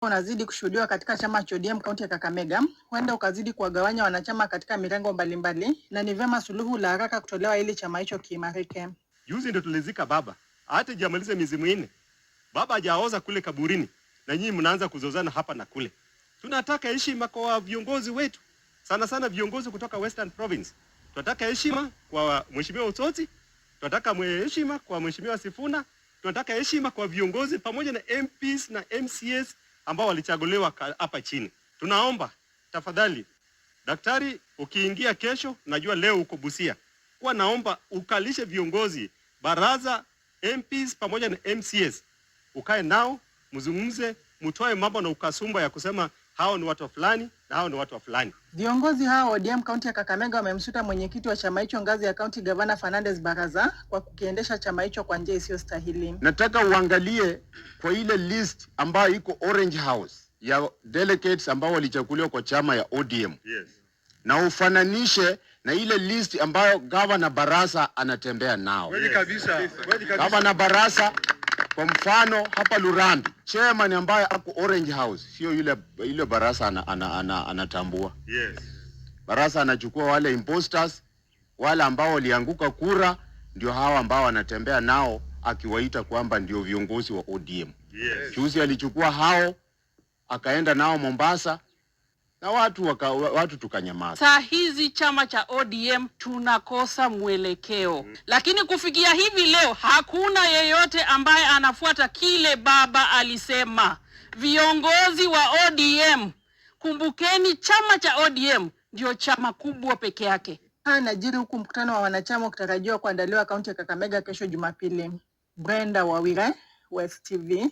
Unazidi kushuhudiwa katika chama cha ODM kaunti ya Kakamega, huenda ukazidi kuwagawanya wanachama katika mirengo mbalimbali, na ni vyema suluhu la haraka kutolewa ili chama hicho kiimarike. Juzi ndio tulizika baba, hata jamalize miezi minne. Baba hajaoza kule kaburini, na nyinyi mnaanza kuzozana hapa na kule. Tunataka heshima kwa viongozi wetu, sana sana viongozi kutoka Western Province. Tunataka heshima kwa Mheshimiwa Osotsi, tunataka heshima kwa Mheshimiwa Sifuna, tunataka heshima kwa viongozi pamoja na MPs na MCS ambao walichaguliwa hapa chini. Tunaomba tafadhali, daktari, ukiingia kesho, najua leo uko Busia, kwa naomba ukalishe viongozi baraza, MPs pamoja na MCS, ukae nao mzungumze, mtoe mambo na ukasumba ya kusema hao ni watu fulani na hao ni watu fulani. Viongozi hao ODM kaunti ya Kakamega wamemsuta mwenyekiti wa chama hicho ngazi ya kaunti Gavana Fernandez Baraza kwa kukiendesha chama hicho kwa njia isiyostahili. Nataka uangalie kwa ile list ambayo iko Orange House ya delegates ambao walichaguliwa kwa chama ya ODM. Yes. Na ufananishe na ile list ambayo Gavana Baraza anatembea nao. Kweli kabisa. Gavana Baraza kwa mfano hapa Lurambi, chairman ambaye ako Orange House, sio yule Baraza anatambua. Yes. Baraza anachukua wale imposters, wale ambao walianguka kura, ndio hawa ambao anatembea nao akiwaita kwamba ndio viongozi wa ODM. Yes. Juzi alichukua hao akaenda nao Mombasa na watu tukanyamaza. Saa hizi chama cha ODM tunakosa mwelekeo. Lakini kufikia hivi leo hakuna yeyote ambaye anafuata kile baba alisema. Viongozi wa ODM, kumbukeni chama cha ODM ndio chama kubwa peke yake. Haya najiri huku mkutano wa wanachama ukitarajiwa kuandaliwa kaunti ya Kakamega kesho Jumapili. Brenda Wawire, West TV.